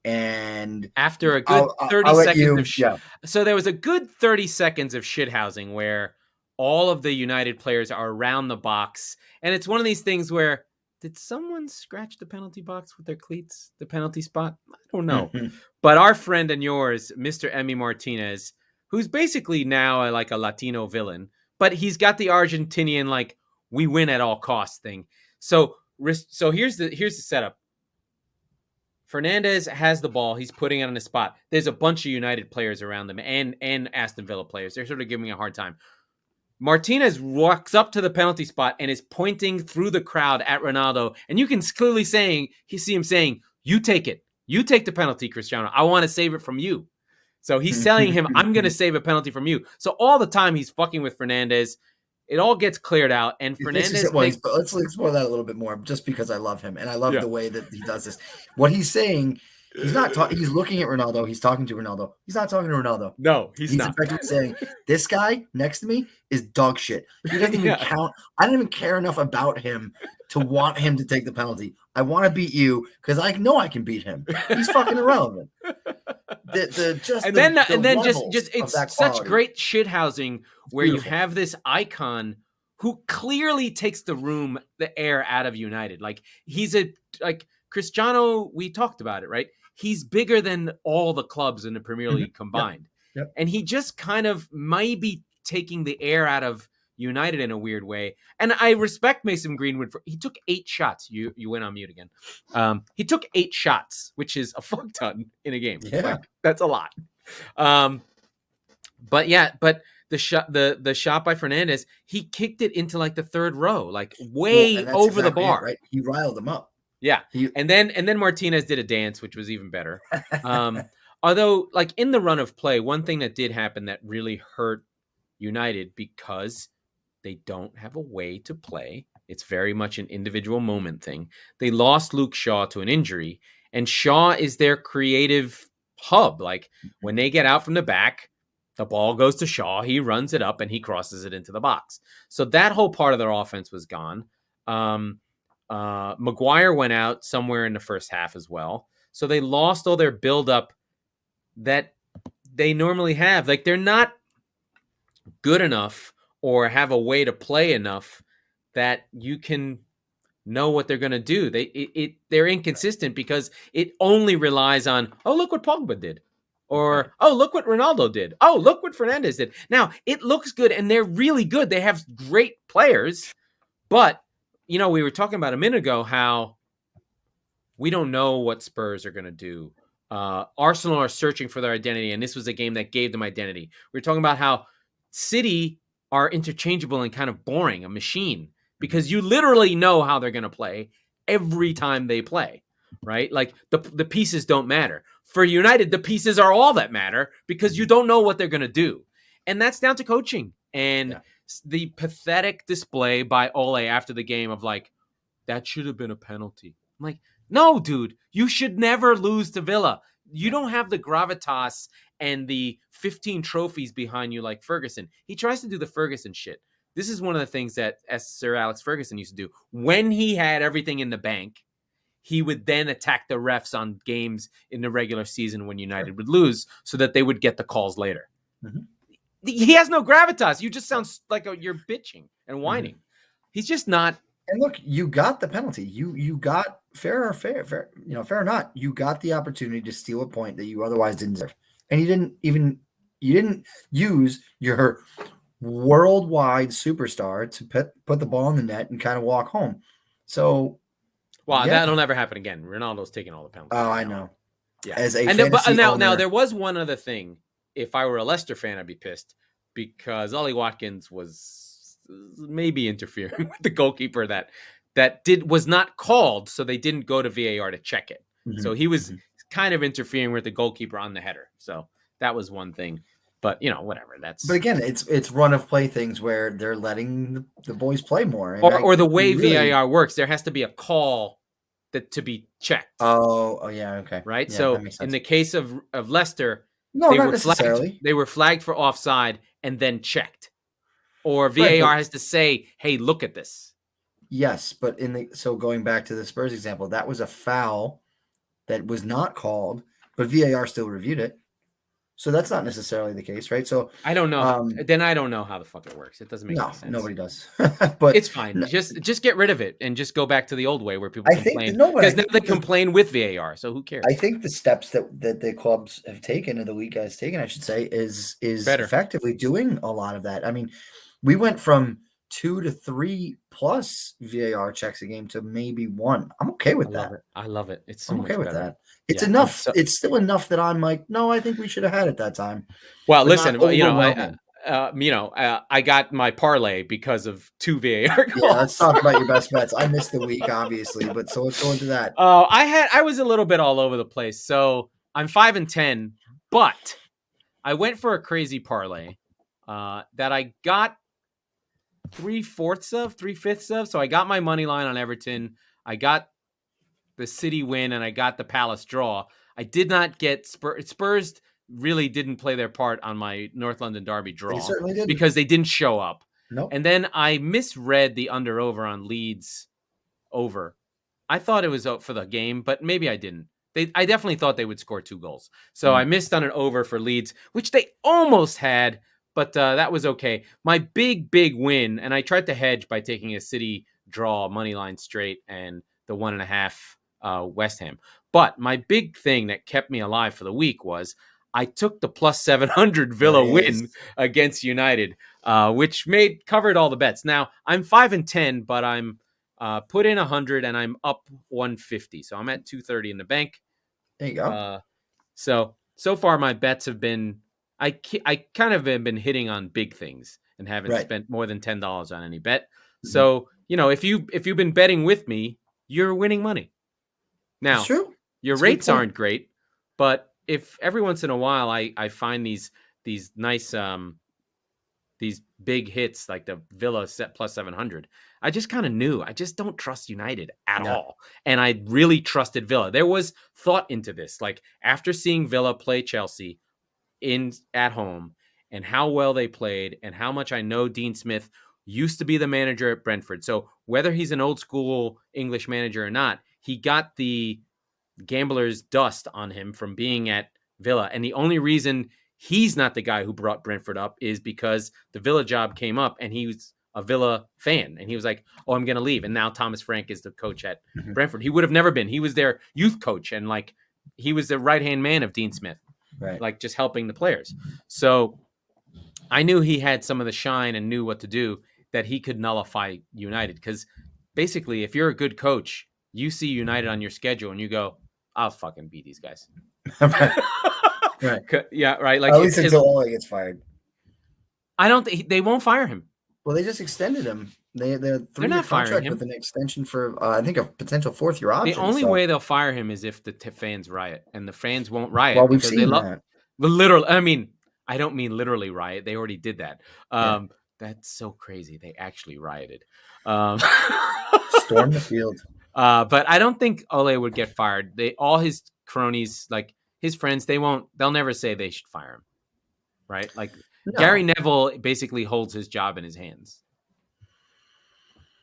And after a good 30 seconds so there was a good 30 seconds of shithousing where all of the United players are around the box, and it's one of these things where, did someone scratch the penalty box with their cleats, the penalty spot? I don't know. But our friend and yours, Mr. Emi Martinez, who's basically now like a Latino villain, but he's got the Argentinian like we win at all costs thing. So here's the setup. Fernandez has the ball. He's putting it on the spot. There's a bunch of United players around them and Aston Villa players. They're sort of giving me a hard time. Martinez walks up to the penalty spot and is pointing through the crowd at Ronaldo. And you can clearly see him saying, "You take it. You take the penalty, Cristiano. I want to save it from you." So he's telling him, "I'm going to save a penalty from you." So all the time he's fucking with Fernandez. It all gets cleared out, and Fernandez. Let's explore that a little bit more, just because I love him and I love the way that he does this. What he's saying, he's not talking. He's looking at Ronaldo. He's talking to Ronaldo. He's not talking to Ronaldo. No, he's not. He's effectively saying, "This guy next to me is dog shit. He doesn't even count. I don't even care enough about him to want him to take the penalty. I want to beat you because I know I can beat him. He's fucking irrelevant." It's such great shithousing where you have this icon who clearly takes the air out of United. Like he's Cristiano. We talked about it, right? He's bigger than all the clubs in the Premier League combined, and he just kind of might be taking the air out of United in a weird way. And I respect Mason Greenwood he took 8 shots. You went on mute again. He took 8 shots, which is a fuck ton in a game. Yeah. Like, that's a lot. But the shot by Fernandes, he kicked it into like the third row, like way over the bar. Right? He riled them up. Yeah. And then Martinez did a dance, which was even better. Although, like, in the run of play, one thing that did happen that really hurt United, because they don't have a way to play. It's very much an individual moment thing. They lost Luke Shaw to an injury, and Shaw is their creative hub. Like, when they get out from the back, the ball goes to Shaw, he runs it up, and he crosses it into the box. So that whole part of their offense was gone. Maguire went out somewhere in the first half as well. So they lost all their buildup that they normally have. Like, they're not good enough or have a way to play enough that you can know what they're going to do. They're inconsistent because it only relies on, oh, look what Pogba did. Or, oh, look what Ronaldo did. Oh, look what Fernandes did. Now, it looks good, and they're really good. They have great players. But, we were talking about a minute ago how we don't know what Spurs are going to do. Arsenal are searching for their identity, and this was a game that gave them identity. We were talking about how City are interchangeable and kind of boring, a machine, because you literally know how they're going to play every time they play, right? Like, the pieces don't matter. For United, the pieces are all that matter because you don't know what they're going to do. And that's down to coaching. And the pathetic display by Ole after the game of, like, that should have been a penalty. I'm like, no, dude, you should never lose to Villa. You don't have the gravitas and the 15 trophies behind you like Ferguson. He tries to do the Ferguson shit. This is one of the things that Sir Alex Ferguson used to do. When he had everything in the bank, he would then attack the refs on games in the regular season when United would lose so that they would get the calls later. Mm-hmm. He has no gravitas. You just sound like you're bitching and whining. Mm-hmm. He's just not. And look, you got the penalty. You got fair or not. You got the opportunity to steal a point that you otherwise didn't deserve. And you didn't use your worldwide superstar to put the ball in the net and kind of walk home. So, that'll never happen again. Ronaldo's taking all the penalties. Oh, I know. Yeah. Now there was one other thing. If I were a Leicester fan, I'd be pissed because Ollie Watkins was maybe interfering with the goalkeeper that was not called, so they didn't go to VAR to check it. Mm-hmm. So he was kind of interfering with the goalkeeper on the header. So that was one thing. But, whatever. But again, it's run of play things where they're letting the boys play more. Or the way VAR works, there has to be a call to be checked. Oh, yeah, okay. Right? Yeah, so in the case of Leicester, not necessarily. They were flagged for offside and then checked. Or VAR has to say, hey, look at this. Yes, but so going back to the Spurs example, that was a foul that was not called, but VAR still reviewed it. So that's not necessarily the case, right? So I don't know. Then I don't know how the fuck it works. It doesn't make any sense. Nobody does. But it's fine. Just get rid of it and just go back to the old way where people complain. Because now they complain with VAR, so who cares? I think the steps that the clubs have taken, and the league has taken, I should say, is better. Effectively doing a lot of that. I mean, we went from 2 to 3 plus VAR checks a game to maybe 1. I'm okay with that. I love it. It's so I'm okay much with better. that. It's enough. It's still enough that I'm like, no, I think we should have had it that time. Well, listen, I got my parlay because of 2 VAR calls. Yeah, let's talk about your best bets. I missed the week, obviously, but so let's go into that. I was a little bit all over the place. So I'm 5-10, but I went for a crazy parlay that I got 3/5 of. So I got my money line on Everton. I got the City win, and I got the Palace draw. I did not get Spurs really didn't play their part on my North London Derby draw. They certainly didn't. Because they didn't show up. Nope. And then I misread the under-over on Leeds over. I thought it was for the game, but maybe I didn't. I definitely thought they would score 2 goals. So I missed on an over for Leeds, which they almost had, but that was okay. My big win, and I tried to hedge by taking a City draw, money line straight, and the 1.5 West Ham. But my big thing that kept me alive for the week was I took the plus 700 Villa win against United, which covered all the bets. Now I'm 5-10, but I'm put in 100 and I'm up 150. So I'm at 230 in the bank. There you go. So far my bets have been, I kind of have been hitting on big things and haven't Right. spent more than $10 on any bet. Mhm. So, if you've been betting with me, you're winning money. It's Now, true. your It's a good rates point. aren't great, but if every once in a while I find these nice these big hits like the Villa set plus 700, I just kind of knew I just don't trust United at No. all. And I really trusted Villa. There was thought into this. Like after seeing Villa play Chelsea at home and how well they played and how much I know Dean Smith used to be the manager at Brentford. So whether he's an old school English manager or not, he got the gambler's dust on him from being at Villa. And the only reason he's not the guy who brought Brentford up is because the Villa job came up and he was a Villa fan. And he was like, oh, I'm going to leave. And now Thomas Frank is the coach at Brentford. He would have never been. He was their youth coach. And like, he was the right-hand man of Dean Smith, Right. like just helping the players. So I knew he had some of the shine and knew what to do, that he could nullify United. Because basically, if you're a good coach, you see United on your schedule and you go, I'll fucking beat these guys. Right. Right. Yeah, right. Like at least until Ole gets fired. I don't think they won't fire him. Well, they just extended him. They're 3-year not firing contract him with an extension for I think a potential 4th-year option. The only way they'll fire him is if the fans riot, and the fans won't riot. Well, we've because seen that. Well, literally, I mean, I don't mean literally riot. They already did that. That's so crazy. They actually rioted. Storm the field. But I don't think Ole would get fired. All his cronies, like his friends, they'll never say they should fire him. Right? Like No. Gary Neville basically holds his job in his hands.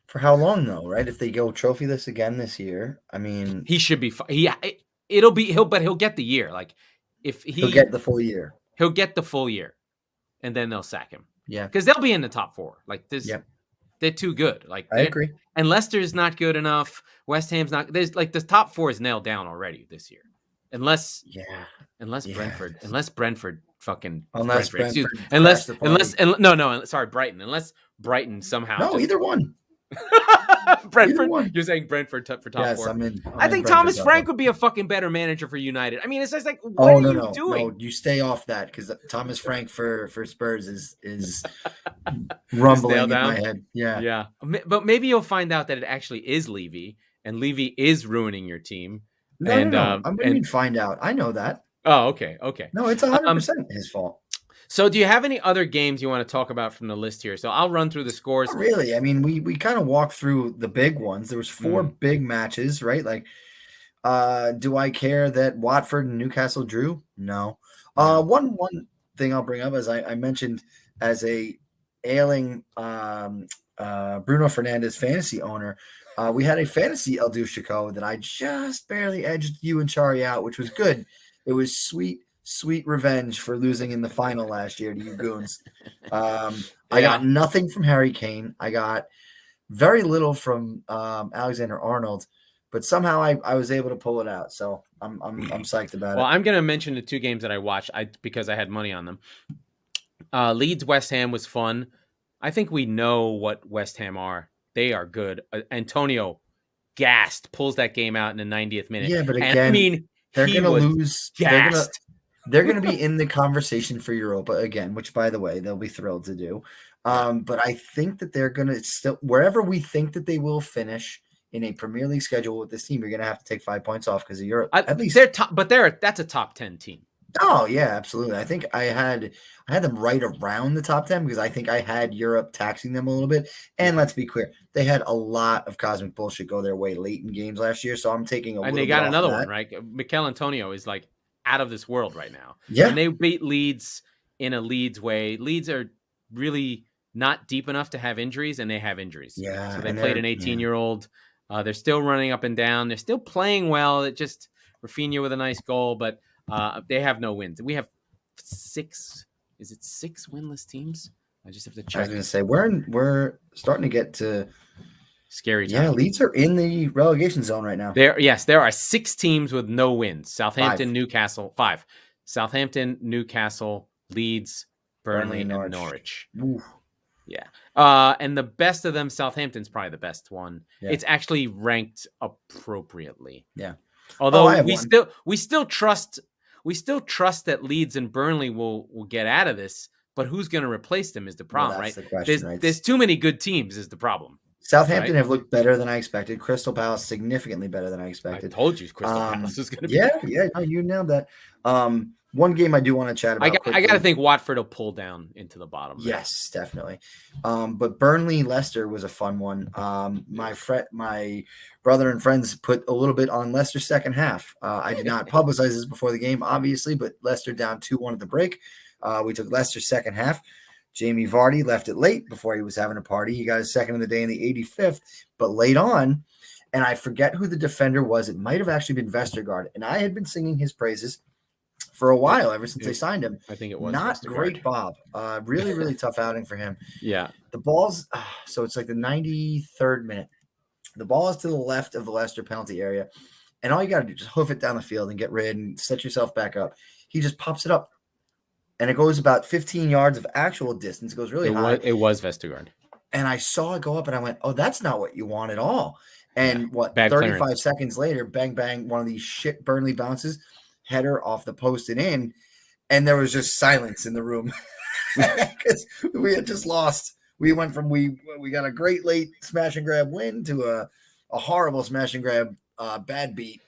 For how long though, right? If they go trophyless again this year, I mean, he should be. But he'll get the year. Like if he'll get the full year. He'll get the full year, and then they'll sack him. Yeah, because they'll be in the top 4. Like this, they're too good. Like I agree. And Leicester's not good enough. West Ham's not. There's like the top 4 is nailed down already this year, unless Brentford fucking Brighton. Unless Brighton somehow either one. Brentford. You're saying Brentford for top 4. I think Thomas Frank would be a fucking better manager for United. I mean, it's just like, what are you doing? No, you stay off that because Thomas Frank for Spurs is rumbling in my head. Yeah. But maybe you'll find out that it actually is Levy, and Levy is ruining your team. No. I'm going to find out. I know that. Oh, okay. No, it's 100% his fault. So do you have any other games you want to talk about from the list here? So I'll run through the scores. Not really. I mean, we kind of walked through the big ones. There was 4 big matches, right? Like, do I care that Watford and Newcastle drew? No. One thing I'll bring up, as I mentioned, as a ailing Bruno Fernandes fantasy owner, we had a fantasy El Duchico that I just barely edged you and Chari out, which was good. It was sweet revenge for losing in the final last year to you goons. I got nothing from Harry Kane. I got very little from Alexander-Arnold, but somehow I was able to pull it out. So I'm psyched about it. Well, I'm going to mention the 2 games that I watched because I had money on them. Leeds West Ham was fun. I think we know what West Ham are. They are good. Antonio gassed, pulls that game out in the 90th minute. Yeah, but again, they're going to lose. Gassed. They're going to be in the conversation for Europa again, which, by the way, they'll be thrilled to do. But I think that they're going to still, wherever we think that they will finish in a Premier League schedule with this team, you're going to have to take 5 points off because of Europe. At least they're top, but that's a top 10 team. Oh yeah, absolutely. I think I had them right around the top 10 because I think I had Europe taxing them a little bit. And let's be clear, they had a lot of cosmic bullshit go their way late in games last year. So I'm taking a. And they got another one, right? Mikel Antonio is like out of this world right now. Yeah. And they beat Leeds in a Leeds way. Leeds are really not deep enough to have injuries, and they have injuries. Yeah. So they played an 18-year-old. They're still running up and down. They're still playing well. It just Rafinha with a nice goal, but they have no wins. We have 6. Is it 6 winless teams? I just have to check. I was going to say we're starting to get to scary time. Yeah, Leeds are in the relegation zone right now. There are 6 teams with no wins. Southampton, 5. Newcastle, 5. Southampton, Newcastle, Leeds, Burnley and Norwich. Ooh. Yeah. And the best of them, Southampton's probably the best one. Yeah. It's actually ranked appropriately. Yeah. Although we still trust we still trust that Leeds and Burnley will get out of this. But who's going to replace them is the problem, that's right? the question, right? There's too many good teams is the problem. Southampton right? have looked better than I expected. Crystal Palace significantly better than I expected. I told you Crystal Palace was going to be. Yeah, no, you nailed that. One game I do want to chat about quickly. I got to think Watford will pull down into the bottom. Yes, definitely. But Burnley-Leicester was a fun one. My brother and friends put a little bit on Leicester second half. I did not publicize this before the game, obviously, but Leicester down 2-1 at the break. We took Leicester second half. Jamie Vardy left it late before he was having a party. He got his second of the day in the 85th, but late on, and I forget who the defender was. It might have actually been Vestergaard, and I had been singing his praises for a while, ever since they signed him. I think it was not Vestergaard. Great Bob. Really, really tough outing for him. Yeah. The ball's so it's like the 93rd minute. The ball is to the left of the Leicester penalty area, and all you got to do is just hoof it down the field and get rid and set yourself back up. He just pops it up. And it goes about 15 yards of actual distance. It goes really high. It was Vestergaard. And I saw it go up, and I went, oh, that's not what you want at all. And 35 clearance. seconds later, bang, bang, one of these shit Burnley bounces, header off the post and in. And there was just silence in the room because we had just lost. We went from we got a great late smash and grab win to a horrible smash and grab bad beat.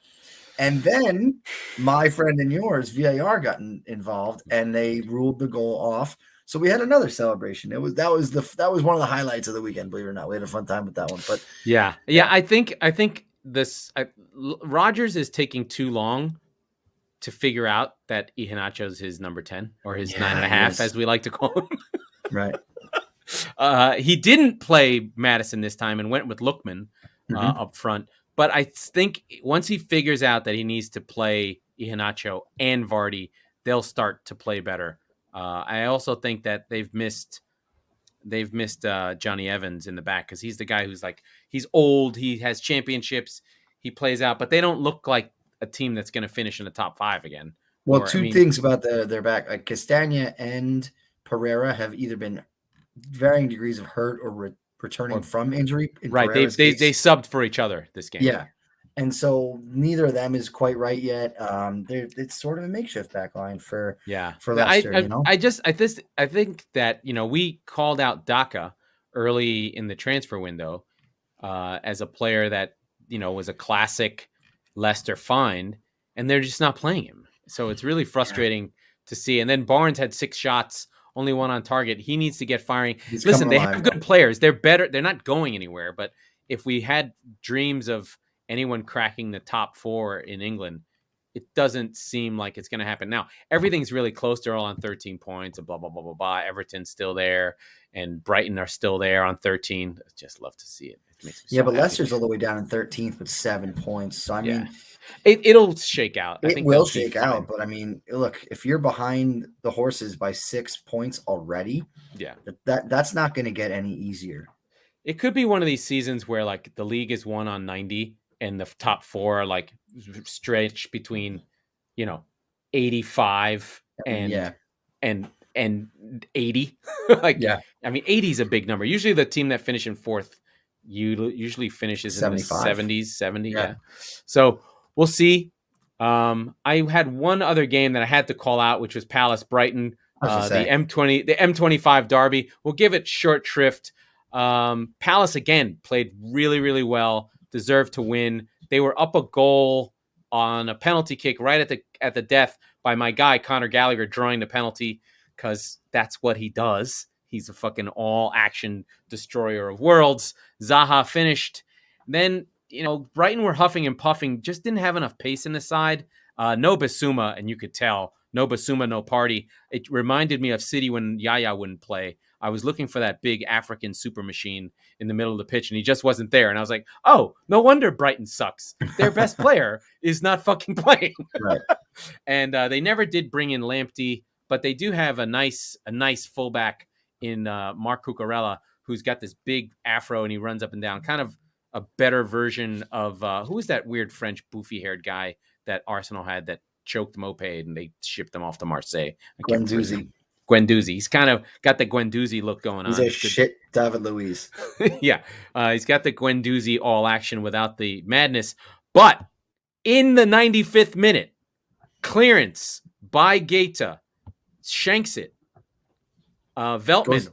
And then my friend and yours, VAR, got involved, and they ruled the goal off. So we had another celebration. That was one of the highlights of the weekend. Believe it or not, we had a fun time with that one. But yeah. I think Rodgers is taking too long to figure out that Iheanacho's his number 10 or his 9.5, as we like to call him. Right. He didn't play Maddison this time and went with Lookman up front. But I think once he figures out that he needs to play Iheanacho and Vardy, they'll start to play better. I also think that they've missed Johnny Evans in the back because he's the guy who's like, he's old, he has championships, he plays out, but they don't look like a team that's going to finish in the top 5 again. Well, two things about their back. Like Castagna and Pereira have either been varying degrees of hurt or returning from injury. Right. They subbed for each other this game. Yeah. And so neither of them is quite right yet. It's sort of a makeshift back line for Leicester. I think that, we called out Daka early in the transfer window as a player that, was a classic Leicester find, and they're just not playing him. So it's really frustrating to see. And then Barnes had 6 shots, only 1 on target. He needs to get firing. Listen, they have good players. They're better. They're not going anywhere. But if we had dreams of anyone cracking the top 4 in England, it doesn't seem like it's going to happen. Now, everything's really close. They're all on 13 points and blah, blah, blah, blah, blah. Everton's still there and Brighton are still there on 13. I just love to see it. It makes me so but happy. Leicester's all the way down in 13th with 7 points. So, I mean, it'll shake out. I think it will shake out. But, I mean, look, if you're behind the horses by 6 points already, that's not going to get any easier. It could be one of these seasons where, like, the league is won on 90 and the top 4 are, like, stretch between, 85 and 80. I mean, 80 is a big number. Usually the team that finishes in 4th usually finishes 75. In the 70s, 70. Yeah. So we'll see. I had one other game that I had to call out, which was Palace Brighton, the M25 derby. We'll give it short shrift. Palace again played really, really well, deserved to win. They were up a goal on a penalty kick right at the death by my guy Conor Gallagher drawing the penalty because that's what he does. He's a fucking all-action destroyer of worlds. Zaha finished. Then, Brighton were huffing and puffing, just didn't have enough pace in the side. No Basuma, and you could tell. No Basuma, no party. It reminded me of City when Yaya wouldn't play. I was looking for that big African super machine in the middle of the pitch, and he just wasn't there. And I was like, oh, no wonder Brighton sucks. Their best player is not fucking playing. Right. And they never did bring in Lamptey, but they do have a nice fullback in Mark Cucurella, who's got this big afro, and he runs up and down. Kind of a better version of who was that weird French boofy-haired guy that Arsenal had that choked Moped and they shipped him off to Marseille? Guendouzi. He's kind of got the Guendouzi look going on. He's a shit David Luiz. Yeah. He's got the Guendouzi all action without the madness. But in the 95th minute, clearance by Gaeta, shanks it. Veltman,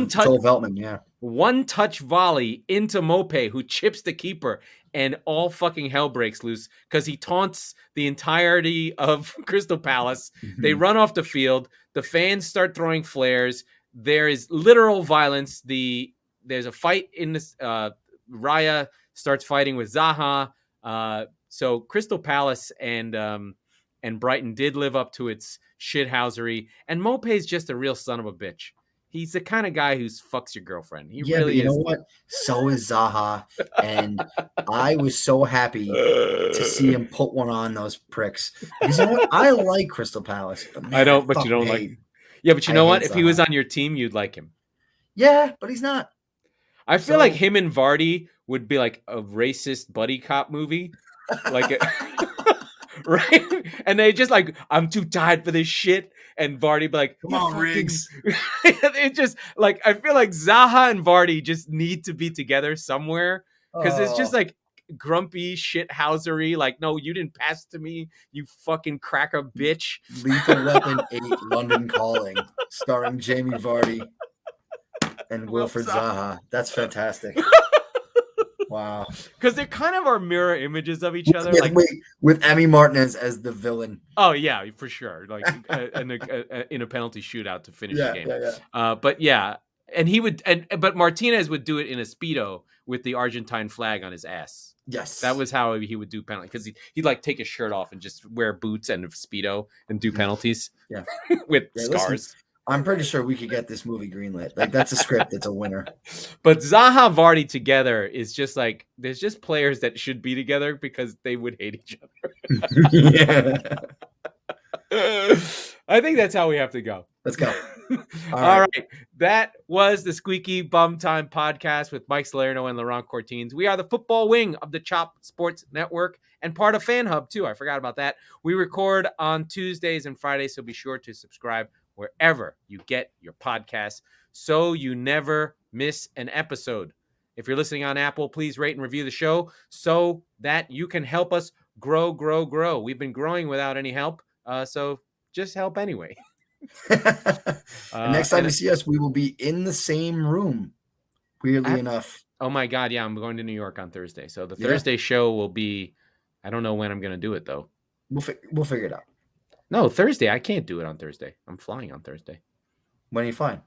Joel Veltman, yeah. One touch volley into Mopé, who chips the keeper, and all fucking hell breaks loose because he taunts the entirety of Crystal Palace. Mm-hmm. They run off the field. The fans start throwing flares. There is literal violence. There's a fight in this. Raya starts fighting with Zaha. So Crystal Palace and Brighton did live up to its shithousery. And Mopé's just a real son of a bitch. He's the kind of guy who fucks your girlfriend. He really you is. Know what? So is Zaha. And I was so happy to see him put one on those pricks. Because you know what? I like Crystal Palace. But man, I don't, but you don't like. Yeah, but you know what? If he was on your team, you'd like him. Yeah, but he's not. I feel like him and Vardy would be like a racist buddy cop movie. Like right? And they just like, I'm too tired for this shit. And Vardy be like, come on, Riggs. It just like, I feel like Zaha and Vardy just need to be together somewhere. Because it's just like grumpy shithousery. Like, no, you didn't pass to me, you fucking cracker bitch. Lethal Weapon 8 London Calling, starring Jamie Vardy and Wilfred Zaha. That's fantastic. Wow. Because they kind of are mirror images of each other. Yeah, like with Emmy Martinez as the villain. Oh, yeah, for sure. Like in a penalty shootout to finish the game. Yeah. But yeah, and he would, but Martinez would do it in a Speedo with the Argentine flag on his ass. Yes. That was how he would do penalty. Because he'd like take his shirt off and just wear boots and a Speedo and do penalties. Yeah. With scars. Listen, I'm pretty sure we could get this movie greenlit. Like, that's a script. It's a winner. But Zaha Vardy together is just like, there's just players that should be together because they would hate each other. Yeah. I think that's how we have to go. Let's go. All right. That was the Squeaky Bum Time Podcast with Mike Salerno and Laurent Cortines. We are the football wing of the Chop Sports Network and part of Fan Hub, too. I forgot about that. We record on Tuesdays and Fridays, so be sure to subscribe wherever you get your podcasts so you never miss an episode. If you're listening on Apple, please rate and review the show so that you can help us grow. We've been growing without any help, so just help anyway. Next time you see us, we will be in the same room, weirdly enough. Oh my God, yeah, I'm going to New York on Thursday. So the Thursday show will be, I don't know when I'm going to do it, though. We'll figure it out. No, Thursday. I can't do it on Thursday. I'm flying on Thursday. When are you flying?